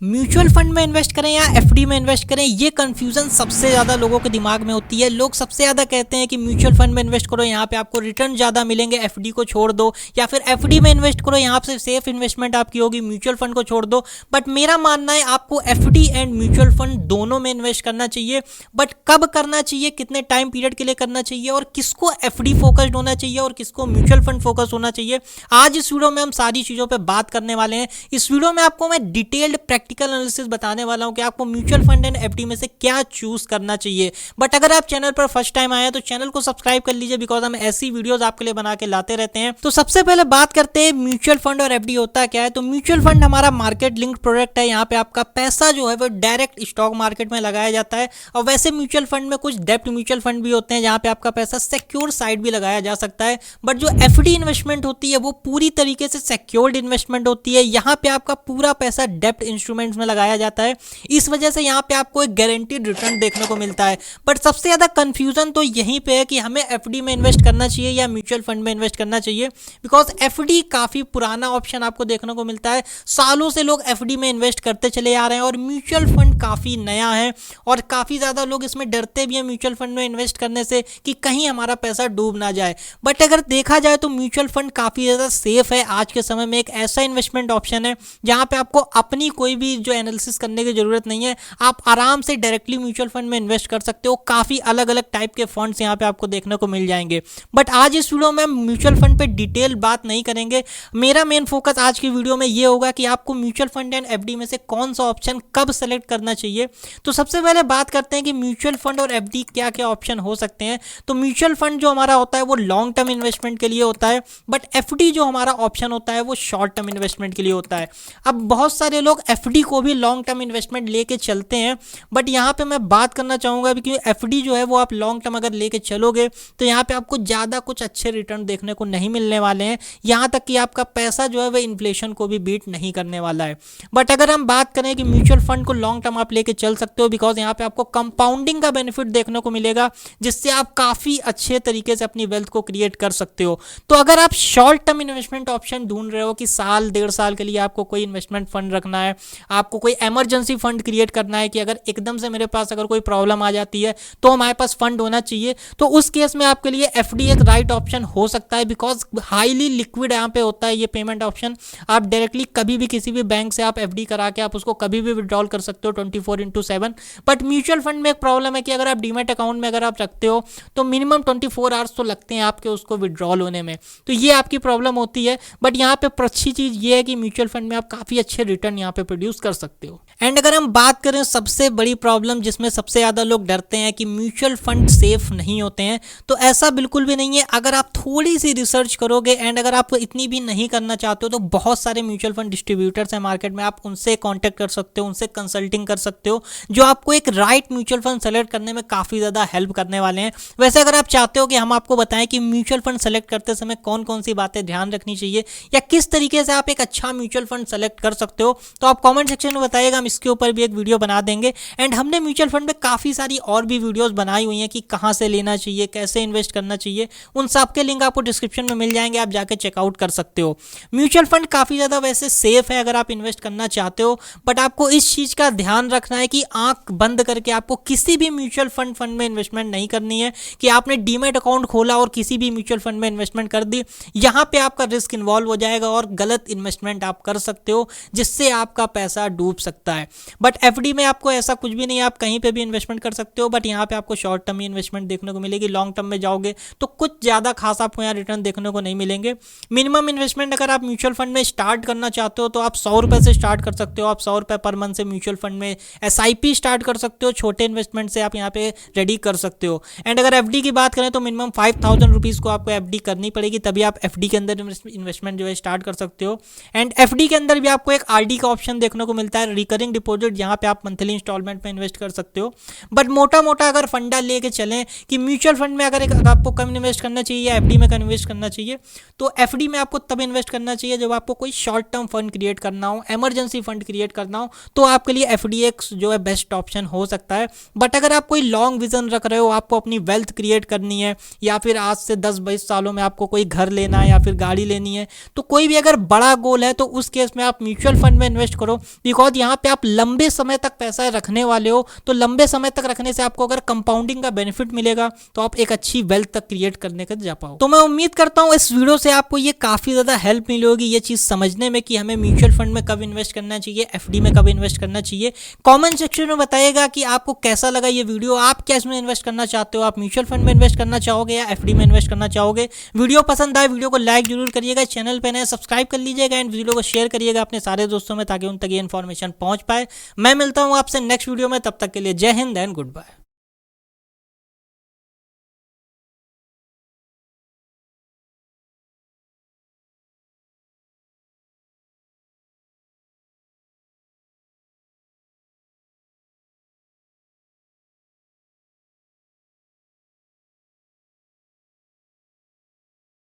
Mutual fund में invest करें या एफडी में इन्वेस्ट करें, ये कंफ्यूजन सबसे ज़्यादा लोगों के दिमाग में होती है। लोग सबसे ज़्यादा कहते हैं कि म्यूचुअल फंड में इन्वेस्ट करो, यहाँ पे आपको रिटर्न ज़्यादा मिलेंगे, एफडी को छोड़ दो, या फिर एफडी में इन्वेस्ट करो, यहाँ से सेफ इन्वेस्टमेंट आपकी होगी, म्यूचुअल फंड को छोड़ दो। बट मेरा मानना है आपको एफडी एंड म्यूचुअल फंड दोनों में इन्वेस्ट करना चाहिए। बट कब करना चाहिए, कितने टाइम पीरियड के लिए करना चाहिए, और किसको एफडी फोकस्ड होना चाहिए और किसको म्यूचुअल फंड फोकस होना चाहिए, आज इस वीडियो में हम सारी चीज़ों पर बात करने वाले हैं। इस वीडियो में आपको मैं डिटेल्ड प्रैक्टिकल एनालिसिस बताने वाला हूं कि आपको म्यूचुअल फंड एंड एफडी में से क्या चूज करना चाहिए। बट अगर आप चैनल पर फर्स्ट टाइम आए हैं तो चैनल को सब्सक्राइब कर लीजिए, बिकॉज हम ऐसी वीडियोस आपके लिए बना के लाते रहते हैं। तो सबसे पहले बात करते हैं म्यूचुअल फंड और एफडी होता क्या है। तो म्यूचुअल फंड हमारा मार्केट लिंक्ड प्रोडक्ट है, यहाँ पे आपका पैसा जो है वो डायरेक्ट स्टॉक मार्केट में लगाया जाता है। और वैसे म्यूचुअल फंड में कुछ डेब्ट म्यूचुअल फंड भी होते हैं जहाँ पे आपका पैसा सिक्योर साइड भी लगाया जा सकता है। बट जो एफडी इन्वेस्टमेंट होती है वो पूरी तरीके से सिक्योर्ड इन्वेस्टमेंट होती है, यहाँ पे आपका पूरा पैसा डेब्ट इंस्ट्रूमेंट्स में लगाया जाता है। इस वजह से यहाँ पे आपको एक गारंटीड रिटर्न देखने को मिलता है। बट सबसे ज्यादा कंफ्यूजन तो यहीं पे है कि हमें एफडी में इन्वेस्ट करना चाहिए या म्यूचुअल फंड में इन्वेस्ट करना चाहिए, बिकॉज एफडी काफी पुराना ऑप्शन आपको देखने को मिलता है। सालों से लोग एफडी में इन्वेस्ट करते चले आ रहे हैं और म्यूचुअल फंड काफी नया है और काफी ज्यादा लोग इसमें डरते भी हैं म्यूचुअल फंड में इन्वेस्ट करने से कि कहीं हमारा पैसा डूब ना जाए। बट अगर देखा जाए तो म्यूचुअल फंड काफी ज्यादा सेफ है। आज के समय में एक ऐसा इन्वेस्टमेंट ऑप्शन है जहां पे आपको अपनी कोई भी जो एनालिसिस करने की जरूरत नहीं है, आप आराम से डायरेक्टली म्यूचुअल फंड में इन्वेस्ट कर सकते हो। काफी अलग अलग टाइप के फंड्स यहाँ पे आपको देखने को मिल जाएंगे। बट आज इस वीडियो में म्यूचुअल फंड पे डिटेल बात नहीं करेंगे। मेरा मेन फोकस आज की वीडियो में ये होगा कि आपको म्यूचुअल फंड एंड एफडी में से कौन सा ऑप्शन कब सेलेक्ट करना चाहिए। तो सबसे पहले बात करते हैं कि म्यूचुअल फंड और एफडी क्या क्या ऑप्शन हो सकते हैं। तो म्यूचुअल फंड जो हमारा होता है वो लॉन्ग टर्म इन्वेस्टमेंट के लिए होता है, बट एफडी जो हमारा ऑप्शन होता है वो शॉर्ट टर्म इन्वेस्टमेंट के लिए होता है। अब बहुत सारे लोग एफडी को भी लॉन्ग टर्म इन्वेस्टमेंट लेके चलते हैं, बट यहाँ पे मैं बात करना चाहूँगा कि एफडी जो है वो आप लॉन्ग टर्म अगर लेके चलोगे तो यहाँ पे आपको ज़्यादा कुछ अच्छे रिटर्न देखने को नहीं मिलने वाले हैं, यहाँ तक कि आपका पैसा जो है वो इन्फ्लेशन को भी बीट नहीं करने वाला है। बट अगर हम बात करें कि म्यूचुअल फंड को लॉन्ग टर्म आप लेके चल सकते हो, बिकॉज यहाँ पे आपको कंपाउंडिंग का बेनिफिट देखने को मिलेगा, जिससे आप काफ़ी अच्छे तरीके से अपनी वेल्थ को क्रिएट कर सकते हो। तो अगर आप शॉर्ट टर्म इन्वेस्टमेंट ऑप्शन ढूंढ रहे हो कि साल डेढ़ साल के लिए आपको कोई इन्वेस्टमेंट फंड रखना है, आपको कोई इमरजेंसी फंड क्रिएट करना है कि अगर एकदम से मेरे पास अगर कोई प्रॉब्लम आ जाती है तो हमारे पास फंड होना चाहिए, तो उस केस में आपके लिए एफडी एक राइट ऑप्शन हो सकता है। बिकॉज हाईली लिक्विड यहाँ पे होता है ये पेमेंट ऑप्शन। आप डायरेक्टली कभी भी किसी भी बैंक से आप एफडी करा के आप उसको कभी भी विड्रॉल कर सकते हो 24/7। बट म्यूचुअल फंड में एक प्रॉब्लम है कि अगर आप डीमैट अकाउंट में अगर आप रखते हो तो मिनिमम 24 आवर्स तो लगते हैं आपके उसको विड्रॉल होने में, तो ये आपकी प्रॉब्लम होती है। बट यहाँ पे अच्छी चीज़ ये है कि म्यूचुअल फंड में आप काफ़ी अच्छे रिटर्न यहाँ पे प्रोड्यूस कर सकते हो। एंड अगर हम बात करें सबसे बड़ी प्रॉब्लम जिसमें सबसे ज़्यादा लोग डरते हैं कि म्यूचुअल फंड सेफ नहीं होते हैं, तो ऐसा बिल्कुल भी नहीं है। अगर आप थोड़ी सी रिसर्च करोगे एंड अगर आप इतनी भी नहीं करना चाहते हो तो बहुत सारे म्यूचुअल फंड डिस्ट्रीब्यूटर्स हैं मार्केट में, आप उनसे कॉन्टैक्ट कर सकते हो, उनसे कंसल्टिंग कर सकते हो, जो आपको एक राइट म्यूचुअल फंड सेलेक्ट करने में काफ़ी ज़्यादा हेल्प करने वाले हैं। वैसे अगर आप चाहते हो कि हम आपको बताएं कि म्यूचुअल फंड सेलेक्ट करते समय कौन कौन सी बातें ध्यान रखनी चाहिए या किस तरीके से आप एक अच्छा म्यूचुअल फंड सेलेक्ट कर सकते हो, तो आप कॉमेंट सेक्शन में बताइएगा, हम इसके ऊपर भी एक वीडियो बना देंगे। एंड हमने म्यूचुअल फंड में काफ़ी सारी और भी वीडियोस बनाई हुई हैं कि कहाँ से लेना चाहिए, कैसे इन्वेस्ट करना चाहिए, उन सब के लिंक आपको डिस्क्रिप्शन में मिल जाएंगे, आप जाके चेकआउट कर सकते हो। म्यूचुअल फंड काफ़ी ज़्यादा वैसे सेफ है अगर आप इन्वेस्ट करना चाहते हो, बट आपको इस चीज़ का ध्यान रखना है कि आंख बंद करके आपको किसी भी म्यूचुअल फंड में इन्वेस्टमेंट नहीं करनी है कि आपने डीमैट अकाउंट खोला और किसी भी म्यूचुअल फंड में इन्वेस्टमेंट कर दी। यहाँ पे आपका रिस्क इन्वॉल्व हो जाएगा और गलत इन्वेस्टमेंट आप कर सकते हो, जिससे आपका पैसा डूब सकता है। बट एफडी में आपको ऐसा कुछ भी नहीं है, आप कहीं पे भी इन्वेस्टमेंट कर सकते हो, बट यहाँ पे आपको शॉर्ट टर्म ही इन्वेस्टमेंट देखने को मिलेगी। लॉन्ग टर्म में जाओगे तो कुछ ज़्यादा खास आपको यहाँ रिटर्न देखने को नहीं मिलेंगे। मिनिमम इन्वेस्टमेंट अगर आप म्यूचुअल फंड में स्टार्ट करना चाहते हो तो आप 100 रुपये से स्टार्ट कर सकते हो। आप 100 रुपये पर मंथ से म्यूचुअल फंड में SIP स्टार्ट कर सकते हो, छोटे इन्वेस्टमेंट से आप यहाँ पे रेडी कर सकते हो। एंड अगर एफडी की बात करें तो मिनिमम 5000 रुपीज़ को आपको एफडी करनी पड़ेगी, तभी आप एफडी के अंदर इन्वेस्टमेंट जो है स्टार्ट कर सकते हो। एंड एफडी के अंदर भी आपको एक आरडी का ऑप्शन देखने को मिलता है, रिकरिंग डिपॉजिट, जहाँ पे आप मंथली इंस्टॉलमेंट में इन्वेस्ट कर सकते हो। बट मोटा मोटा अगर फंडा लेके चलें कि म्यूचुअल फंड में अगर आपको कम इन्वेस्ट करना चाहिए या एफडी में कम इन्वेस्ट करना चाहिए, तो एफडी में आपको तब इन्वेस्ट करना चाहिए जब आपको कोई शॉर्ट टर्म फंड क्रिएट करना हो, इमरजेंसी फंड क्रिएट करना हो, तो आपके लिए एफडी एक जो है बेस्ट ऑप्शन हो सकता है। बट अगर आप कोई लॉन्ग विजन रख रहे हो, आपको अपनी वेल्थ क्रिएट करनी है या फिर आज से 10-20 सालों में आपको कोई घर लेना है या फिर गाड़ी लेनी है, तो कोई भी अगर बड़ा गोल है तो उस केस में आप म्यूचुअल फंड में इन्वेस्ट करो। बिकॉज यहाँ पे आप लंबे समय तक पैसा रखने वाले हो, तो लंबे समय तक रखने से आपको अगर कंपाउंडिंग का बेनिफिट मिलेगा तो आप एक अच्छी वेल्थ तक क्रिएट करने का जा पाओ। तो मैं उम्मीद करता हूँ इस वीडियो से आपको ये काफी ज्यादा हेल्प मिली होगी ये चीज समझने में कि हमें म्यूचुअल फंड में कब इन्वेस्ट करना चाहिए, एफडी में कब इन्वेस्ट करना चाहिए। कमेंट सेक्शन में बताइएगा कि आपको कैसा लगा ये वीडियो, आप क्या इसमें इन्वेस्ट करना चाहते हो, आप म्यूचुअल फंड में इन्वेस्ट करना चाहोगे या एफडी में इन्वेस्ट करना चाहोगे। वीडियो पसंद आए वीडियो को लाइक जरूर करिएगा, चैनल पे नए सब्सक्राइब कर लीजिएगा एंड वीडियो को शेयर करिएगा अपने सारे दोस्तों में ताकि उन तक ये इन्फॉर्मेशन पहुंच पाए। मैं मिलता हूं आपसे नेक्स्ट वीडियो में, तब तक के लिए जय हिंद एंड गुड बाय।